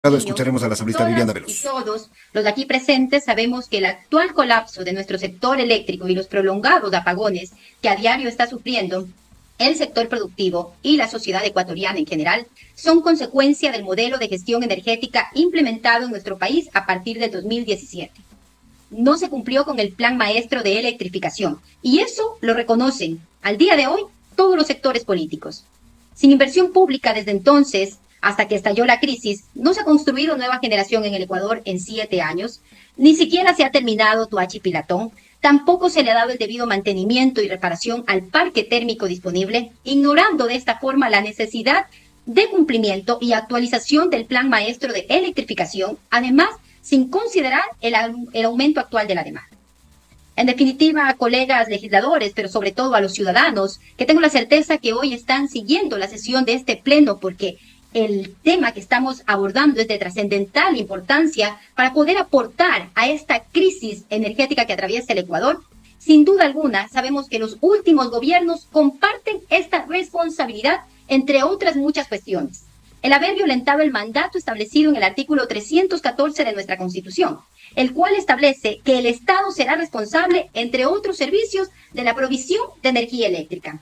Escucharemos a la asambleísta Viviana Todas y Veloz. todos los aquí presentes sabemos que el actual colapso de nuestro sector eléctrico y los prolongados apagones que a diario está sufriendo el sector productivo y la sociedad ecuatoriana en general son consecuencia del modelo de gestión energética implementado en nuestro país a partir del 2017. No se cumplió con el plan maestro de electrificación y eso lo reconocen al día de hoy todos los sectores políticos. Sin inversión pública desde entonces, hasta que estalló la crisis, no se ha construido nueva generación en el Ecuador en 7 años, ni siquiera se ha terminado Toachi Pilatón, tampoco se le ha dado el debido mantenimiento y reparación al parque térmico disponible, ignorando de esta forma la necesidad de cumplimiento y actualización del plan maestro de electrificación, además sin considerar el aumento actual de la demanda. En definitiva, a colegas legisladores, pero sobre todo a los ciudadanos, que tengo la certeza que hoy están siguiendo la sesión de este pleno porque el tema que estamos abordando es de trascendental importancia para poder aportar a esta crisis energética que atraviesa el Ecuador. Sin duda alguna, sabemos que los últimos gobiernos comparten esta responsabilidad, entre otras muchas cuestiones. El haber violentado el mandato establecido en el artículo 314 de nuestra Constitución, el cual establece que el Estado será responsable, entre otros servicios, de la provisión de energía eléctrica.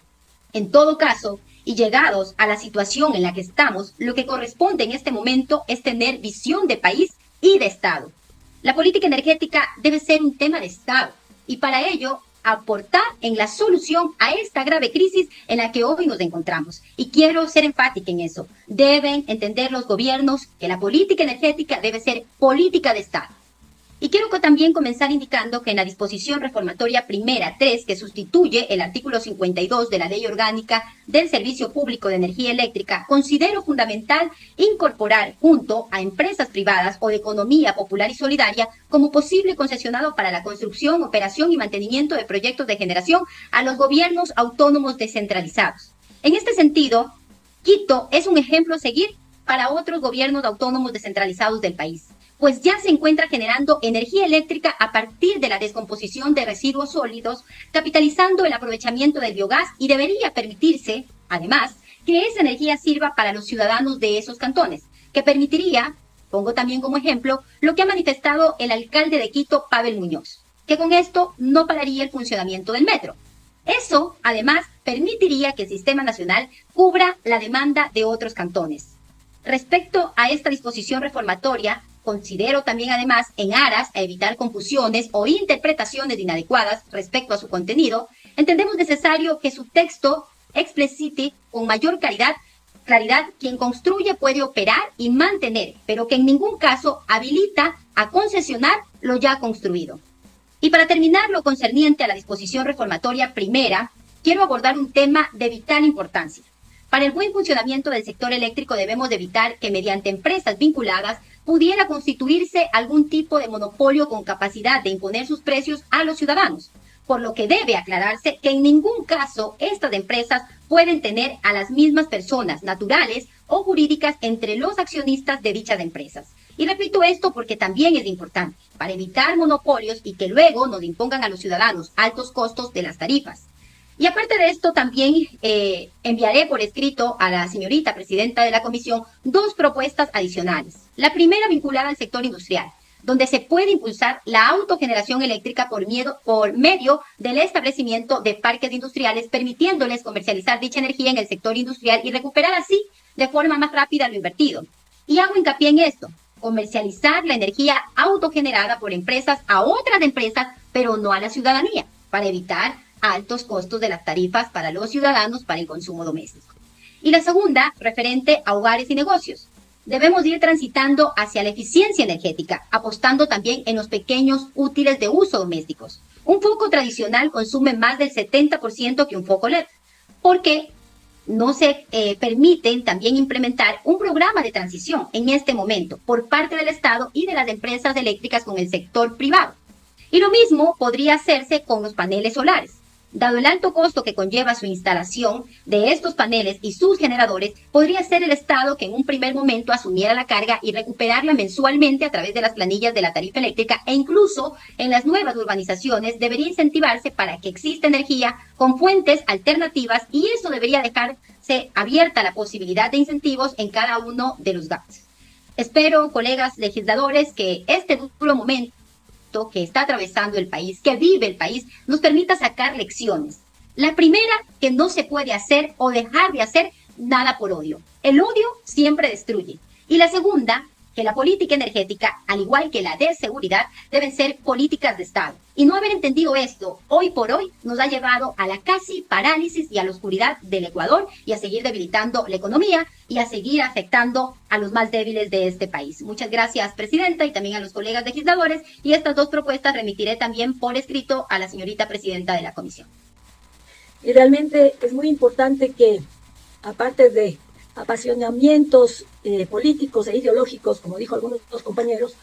En todo caso, y llegados a la situación en la que estamos, lo que corresponde en este momento es tener visión de país y de Estado. La política energética debe ser un tema de Estado y para ello aportar en la solución a esta grave crisis en la que hoy nos encontramos. Y quiero ser enfática en eso. Deben entender los gobiernos que la política energética debe ser política de Estado. Y quiero también comenzar indicando que en la disposición reformatoria primera 3, que sustituye el artículo 52 de la Ley Orgánica del Servicio Público de Energía Eléctrica, considero fundamental incorporar junto a empresas privadas o de economía popular y solidaria como posible concesionado para la construcción, operación y mantenimiento de proyectos de generación a los gobiernos autónomos descentralizados. En este sentido, Quito es un ejemplo a seguir para otros gobiernos autónomos descentralizados del país, pues ya se encuentra generando energía eléctrica a partir de la descomposición de residuos sólidos, capitalizando el aprovechamiento del biogás y debería permitirse, además, que esa energía sirva para los ciudadanos de esos cantones, que permitiría, pongo también como ejemplo, lo que ha manifestado el alcalde de Quito, Pavel Muñoz, que con esto no pararía el funcionamiento del metro. Eso, además, permitiría que el sistema nacional cubra la demanda de otros cantones. Respecto a esta disposición reformatoria, considero también además, en aras a evitar confusiones o interpretaciones inadecuadas respecto a su contenido, entendemos necesario que su texto explicite con mayor claridad quien construye puede operar y mantener, pero que en ningún caso habilita a concesionar lo ya construido. Y para terminar lo concerniente a la disposición reformatoria primera, quiero abordar un tema de vital importancia. Para el buen funcionamiento del sector eléctrico debemos de evitar que mediante empresas vinculadas pudiera constituirse algún tipo de monopolio con capacidad de imponer sus precios a los ciudadanos, por lo que debe aclararse que en ningún caso estas empresas pueden tener a las mismas personas naturales o jurídicas entre los accionistas de dichas empresas. Y repito esto porque también es importante, para evitar monopolios y que luego nos impongan a los ciudadanos altos costos de las tarifas. Y aparte de esto, también enviaré por escrito a la señorita presidenta de la comisión 2 propuestas adicionales. La primera vinculada al sector industrial, donde se puede impulsar la autogeneración eléctrica por medio del establecimiento de parques industriales, permitiéndoles comercializar dicha energía en el sector industrial y recuperar así de forma más rápida lo invertido. Y hago hincapié en esto, comercializar la energía autogenerada por empresas a otras empresas, pero no a la ciudadanía, para evitar altos costos de las tarifas para los ciudadanos para el consumo doméstico. Y la segunda, referente a hogares y negocios. Debemos ir transitando hacia la eficiencia energética, apostando también en los pequeños útiles de uso domésticos. Un foco tradicional consume más del 70% que un foco LED, porque no se permiten también implementar un programa de transición en este momento por parte del Estado y de las empresas eléctricas con el sector privado. Y lo mismo podría hacerse con los paneles solares. Dado el alto costo que conlleva su instalación de estos paneles y sus generadores, podría ser el Estado que en un primer momento asumiera la carga y recuperarla mensualmente a través de las planillas de la tarifa eléctrica e incluso en las nuevas urbanizaciones debería incentivarse para que exista energía con fuentes alternativas y eso debería dejarse abierta la posibilidad de incentivos en cada uno de los gastos. Espero, colegas legisladores, que este duro momento que está atravesando el país, que vive el país, nos permita sacar lecciones. La primera, que no se puede hacer o dejar de hacer nada por odio. El odio siempre destruye. Y la segunda, que la política energética, al igual que la de seguridad, deben ser políticas de Estado. Y no haber entendido esto hoy por hoy nos ha llevado a la casi parálisis y a la oscuridad del Ecuador y a seguir debilitando la economía y a seguir afectando a los más débiles de este país. Muchas gracias, Presidenta, y también a los colegas legisladores. Y estas dos propuestas remitiré también por escrito a la señorita Presidenta de la Comisión. Y realmente es muy importante que, aparte de apasionamientos políticos e ideológicos, como dijo algunos de los compañeros,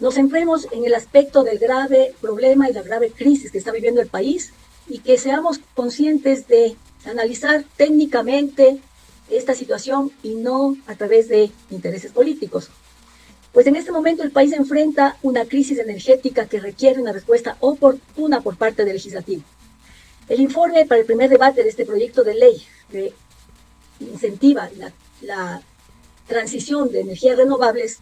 nos centremos en el aspecto del grave problema y la grave crisis que está viviendo el país y que seamos conscientes de analizar técnicamente esta situación y no a través de intereses políticos. Pues en este momento el país enfrenta una crisis energética que requiere una respuesta oportuna por parte del legislativo. El informe para el primer debate de este proyecto de ley que incentiva la transición de energías renovables,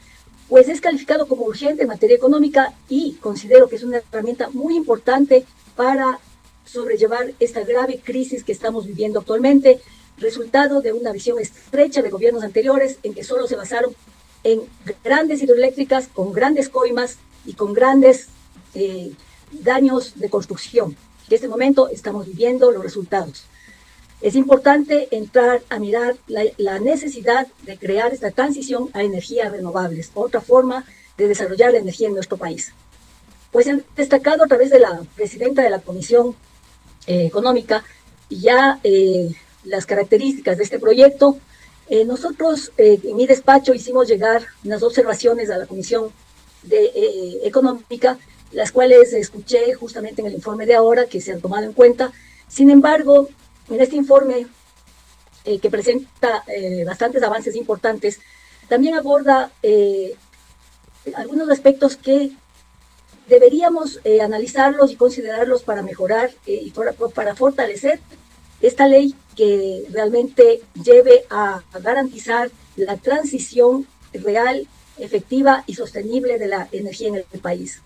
pues es calificado como urgente en materia económica y considero que es una herramienta muy importante para sobrellevar esta grave crisis que estamos viviendo actualmente, resultado de una visión estrecha de gobiernos anteriores en que solo se basaron en grandes hidroeléctricas con grandes coimas y con grandes daños de construcción. En este momento estamos viviendo los resultados. Es importante entrar a mirar la necesidad de crear esta transición a energías renovables, otra forma de desarrollar la energía en nuestro país. Pues han destacado a través de la presidenta de la Comisión Económica ya las características de este proyecto. Nosotros en mi despacho hicimos llegar unas observaciones a la Comisión Económica, las cuales escuché justamente en el informe de ahora que se han tomado en cuenta. Sin embargo, en este informe, que presenta bastantes avances importantes, también aborda algunos aspectos que deberíamos analizarlos y considerarlos para mejorar y para fortalecer esta ley que realmente lleve a garantizar la transición real, efectiva y sostenible de la energía en el país.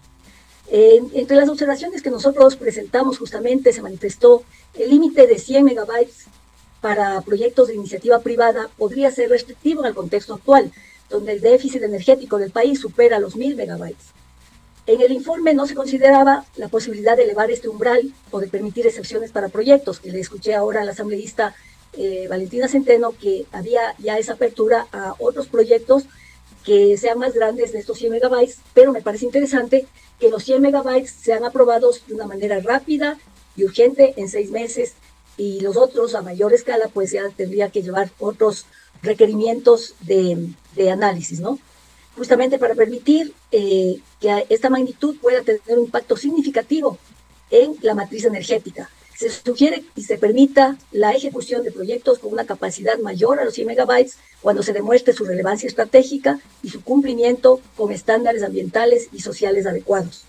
Entre las observaciones que nosotros presentamos justamente se manifestó el límite de 100 megabytes para proyectos de iniciativa privada podría ser restrictivo en el contexto actual, donde el déficit energético del país supera los 1000 megabytes. En el informe no se consideraba la posibilidad de elevar este umbral o de permitir excepciones para proyectos, que le escuché ahora a la asambleísta Valentina Centeno que había ya esa apertura a otros proyectos que sean más grandes de estos 100 megabytes, pero me parece interesante que los 100 megabytes sean aprobados de una manera rápida y urgente en 6 meses y los otros a mayor escala pues ya tendría que llevar otros requerimientos de análisis, ¿no? Justamente para permitir que esta magnitud pueda tener un impacto significativo en la matriz energética. Se sugiere y se permita la ejecución de proyectos con una capacidad mayor a los 100 megabytes cuando se demuestre su relevancia estratégica y su cumplimiento con estándares ambientales y sociales adecuados.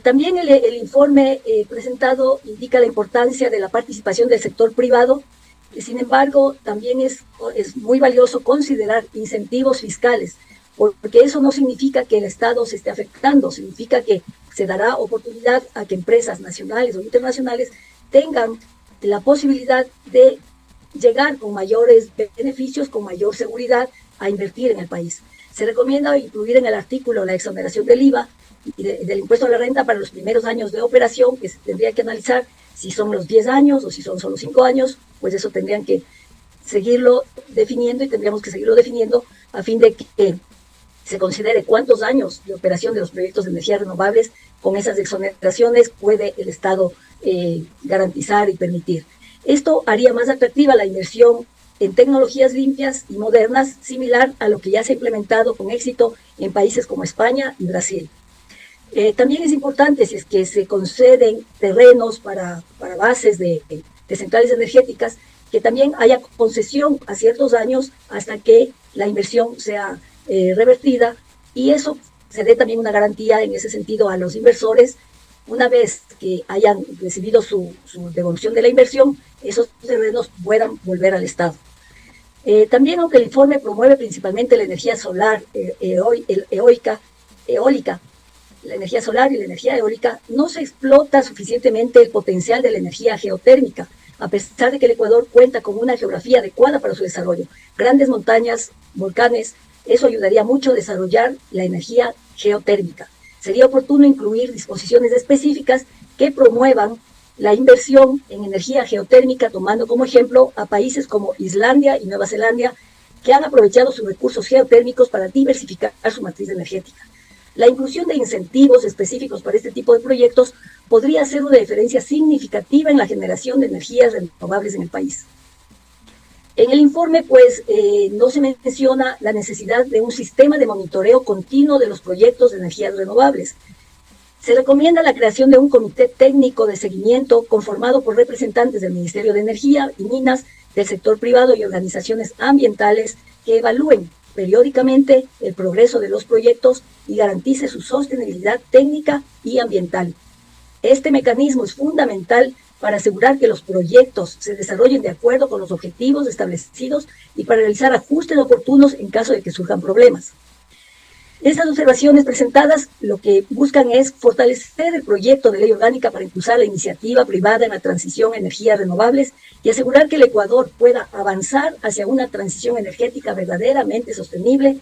También el informe presentado indica la importancia de la participación del sector privado. Sin embargo, también es muy valioso considerar incentivos fiscales, porque eso no significa que el Estado se esté afectando, significa que se dará oportunidad a que empresas nacionales o internacionales tengan la posibilidad de llegar con mayores beneficios, con mayor seguridad a invertir en el país. Se recomienda incluir en el artículo la exoneración del IVA y del impuesto a la renta para los primeros años de operación, que se tendría que analizar si son los 10 años o si son solo 5 años, pues eso tendrían que seguirlo definiendo y tendríamos que seguirlo definiendo a fin de que se considere cuántos años de operación de los proyectos de energías renovables con esas exoneraciones puede el Estado garantizar y permitir. Esto haría más atractiva la inversión en tecnologías limpias y modernas, similar a lo que ya se ha implementado con éxito en países como España y Brasil. También es importante, si es que se conceden terrenos para bases de centrales energéticas, que también haya concesión a ciertos años hasta que la inversión sea revertida, y eso se dé también una garantía en ese sentido a los inversores. Una vez que hayan recibido su devolución de la inversión, esos terrenos puedan volver al Estado. También, aunque el informe promueve principalmente la energía solar, eólica, la energía solar y la energía eólica, no se explota suficientemente el potencial de la energía geotérmica, a pesar de que el Ecuador cuenta con una geografía adecuada para su desarrollo. Grandes montañas, volcanes, eso ayudaría mucho a desarrollar la energía geotérmica. Sería oportuno incluir disposiciones específicas que promuevan la inversión en energía geotérmica, tomando como ejemplo a países como Islandia y Nueva Zelanda, que han aprovechado sus recursos geotérmicos para diversificar su matriz energética. La inclusión de incentivos específicos para este tipo de proyectos podría hacer una diferencia significativa en la generación de energías renovables en el país. En el informe, pues, no se menciona la necesidad de un sistema de monitoreo continuo de los proyectos de energías renovables. Se recomienda la creación de un comité técnico de seguimiento conformado por representantes del Ministerio de Energía y Minas, del sector privado y organizaciones ambientales que evalúen periódicamente el progreso de los proyectos y garantice su sostenibilidad técnica y ambiental. Este mecanismo es fundamental para asegurar que los proyectos se desarrollen de acuerdo con los objetivos establecidos y para realizar ajustes oportunos en caso de que surjan problemas. Estas observaciones presentadas lo que buscan es fortalecer el proyecto de ley orgánica para impulsar la iniciativa privada en la transición a energías renovables y asegurar que el Ecuador pueda avanzar hacia una transición energética verdaderamente sostenible,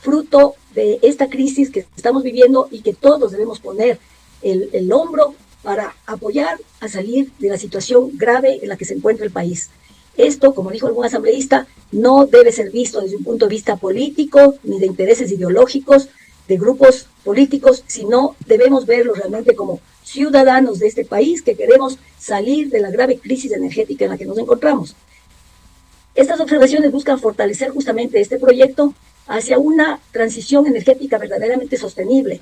fruto de esta crisis que estamos viviendo y que todos debemos poner el hombro para apoyar a salir de la situación grave en la que se encuentra el país. Esto, como dijo algún asambleísta, no debe ser visto desde un punto de vista político ni de intereses ideológicos de grupos políticos, sino debemos verlo realmente como ciudadanos de este país que queremos salir de la grave crisis energética en la que nos encontramos. Estas observaciones buscan fortalecer justamente este proyecto hacia una transición energética verdaderamente sostenible.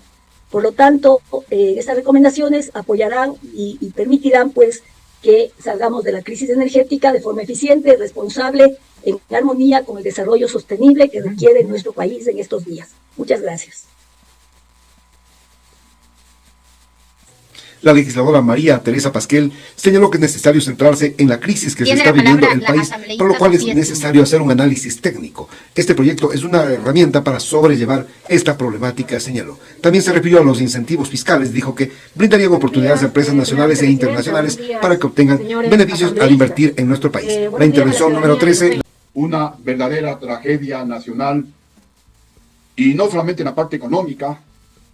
Por lo tanto, estas recomendaciones apoyarán y permitirán, pues, que salgamos de la crisis energética de forma eficiente, responsable, en armonía con el desarrollo sostenible que requiere nuestro país en estos días. Muchas gracias. La legisladora María Teresa Pasquel señaló que es necesario centrarse en la crisis que se está viviendo el país, por lo cual es necesario hacer un análisis técnico. Este proyecto es una herramienta para sobrellevar esta problemática, señaló. También se refirió a los incentivos fiscales, dijo que brindarían oportunidades a empresas nacionales e internacionales para que obtengan beneficios al invertir en nuestro país. La intervención número 13. Una verdadera tragedia nacional, y no solamente en la parte económica,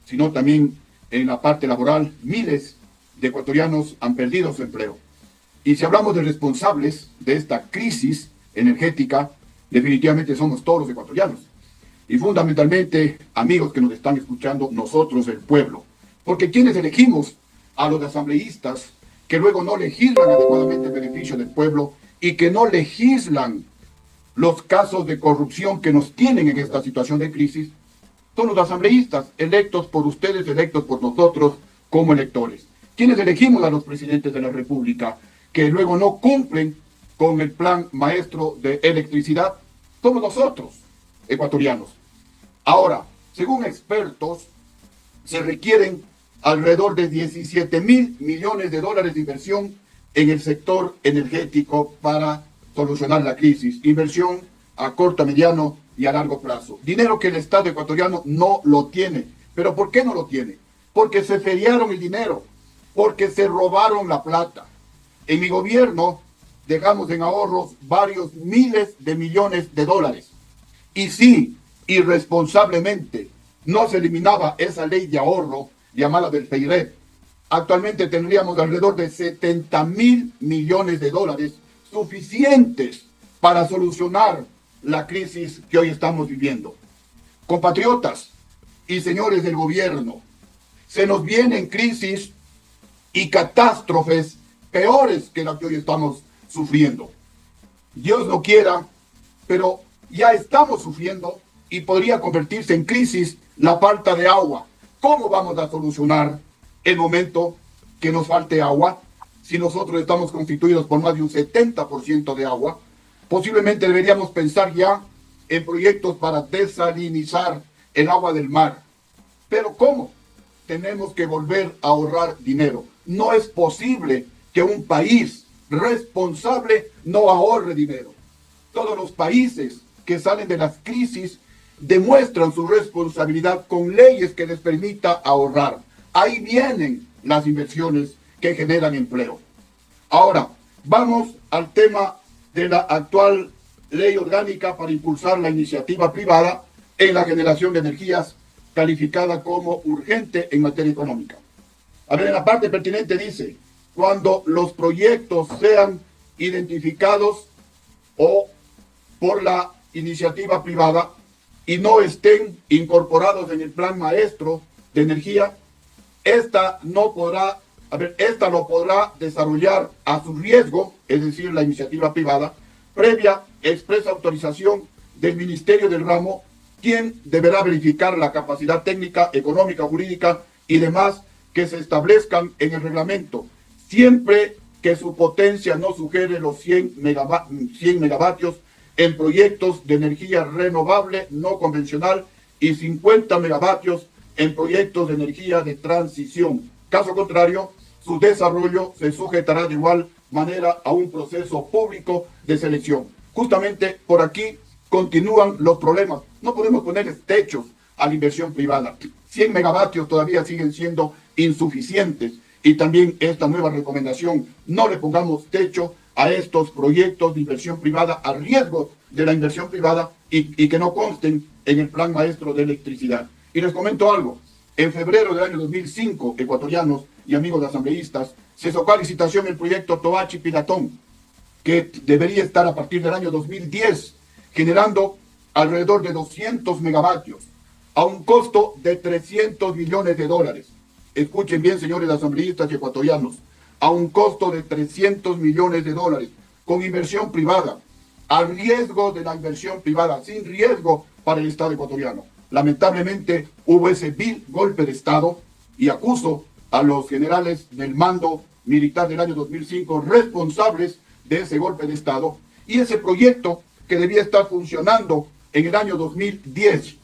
sino también en la parte laboral. Miles de ecuatorianos han perdido su empleo. Y si hablamos de responsables de esta crisis energética, definitivamente somos todos los ecuatorianos. Y fundamentalmente, amigos que nos están escuchando, nosotros, el pueblo. Porque quienes elegimos a los asambleístas que luego no legislan adecuadamente el beneficio del pueblo y que no legislan los casos de corrupción que nos tienen en esta situación de crisis, son los asambleístas, electos por ustedes, electos por nosotros como electores. Quienes elegimos a los presidentes de la República, que luego no cumplen con el plan maestro de electricidad, somos nosotros, ecuatorianos. Ahora, según expertos, se requieren alrededor de 17.000 millones de dólares de inversión en el sector energético para solucionar la crisis. Inversión a corto, a mediano y a largo plazo. Dinero que el Estado ecuatoriano no lo tiene. ¿Pero por qué no lo tiene? Porque se feriaron el dinero, porque se robaron la plata. En mi gobierno dejamos en ahorros varios miles de millones de dólares. Y si irresponsablemente no se eliminaba esa ley de ahorro llamada del FEIREP, actualmente tendríamos alrededor de 70.000 millones de dólares suficientes para solucionar la crisis que hoy estamos viviendo. Compatriotas y señores del gobierno, se nos vienen crisis y catástrofes peores que las que hoy estamos sufriendo. Dios no quiera, pero ya estamos sufriendo y podría convertirse en crisis la falta de agua. ¿Cómo vamos a solucionar el momento que nos falte agua si nosotros estamos constituidos por más de un 70% de agua? Posiblemente deberíamos pensar ya en proyectos para desalinizar el agua del mar. ¿Pero cómo? Tenemos que volver a ahorrar dinero. No es posible que un país responsable no ahorre dinero. Todos los países que salen de las crisis demuestran su responsabilidad con leyes que les permita ahorrar. Ahí vienen las inversiones que generan empleo. Ahora, vamos al tema de la actual ley orgánica para impulsar la iniciativa privada en la generación de energías calificada como urgente en materia económica. A ver, en la parte pertinente dice, cuando los proyectos sean identificados o por la iniciativa privada y no estén incorporados en el plan maestro de energía, esta lo podrá desarrollar a su riesgo, es decir, la iniciativa privada, previa expresa autorización del Ministerio del Ramo, quien deberá verificar la capacidad técnica, económica, jurídica y demás que se establezcan en el reglamento, siempre que su potencia no supere los 100 megavatios en proyectos de energía renovable no convencional y 50 megavatios en proyectos de energía de transición. Caso contrario, su desarrollo se sujetará de igual manera a un proceso público de selección. Justamente por aquí continúan los problemas. No podemos poner techos a la inversión privada. 100 megavatios todavía siguen siendo insuficientes. Y también esta nueva recomendación, no le pongamos techo a estos proyectos de inversión privada a riesgo de la inversión privada y que no consten en el plan maestro de electricidad. Y les comento algo. En febrero del año 2005, ecuatorianos y amigos asambleístas, se sacó a licitación el proyecto Toachi-Pilatón, que debería estar a partir del año 2010, generando alrededor de 200 megavatios, a un costo de 300 millones de dólares. Escuchen bien, señores asambleístas y ecuatorianos, a un costo de 300 millones de dólares, con inversión privada, a riesgo de la inversión privada, sin riesgo para el Estado ecuatoriano. Lamentablemente hubo ese vil golpe de Estado y acuso a los generales del mando militar del año 2005 responsables de ese golpe de Estado, y ese proyecto que debía estar funcionando en el año 2010.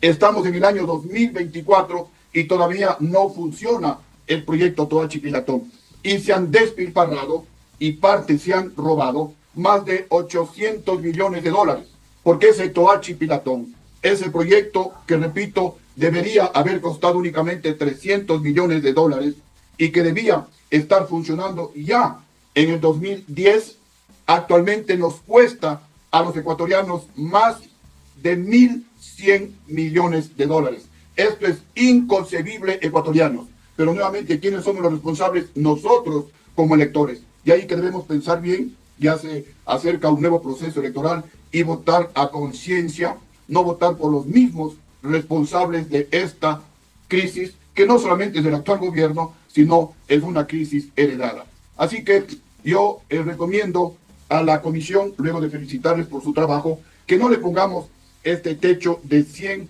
Estamos en el año 2024 y todavía no funciona el proyecto Toachi-Pilatón. Y se han despilfarrado y partes se han robado más de 800 millones de dólares. Porque ese Toachi-Pilatón, ese proyecto que, repito, debería haber costado únicamente 300 millones de dólares y que debía estar funcionando ya en el 2010, actualmente nos cuesta a los ecuatorianos más de 1.100 millones de dólares. Esto es inconcebible, ecuatorianos. Pero nuevamente, ¿quiénes somos los responsables? Nosotros como electores. Y ahí que debemos pensar bien, ya se acerca un nuevo proceso electoral y votar a conciencia, no votar por los mismos responsables de esta crisis, que no solamente es del actual gobierno, sino es una crisis heredada. Así que yo recomiendo a la comisión, luego de felicitarles por su trabajo, que no le pongamos este techo de 100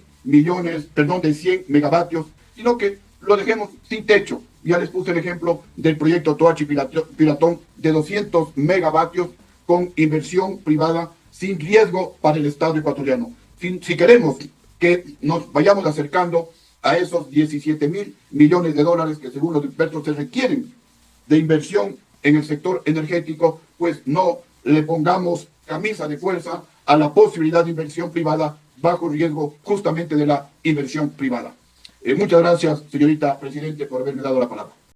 megavatios, sino que lo dejemos sin techo. Ya les puse el ejemplo del proyecto Toachi-Pilatón de 200 megavatios con inversión privada sin riesgo para el Estado ecuatoriano. Si queremos que nos vayamos acercando a esos 17.000 millones de dólares que según los expertos se requieren de inversión en el sector energético, pues no le pongamos camisa de fuerza a la posibilidad de inversión privada bajo riesgo justamente de la inversión privada. Muchas gracias, señorita Presidente, por haberme dado la palabra.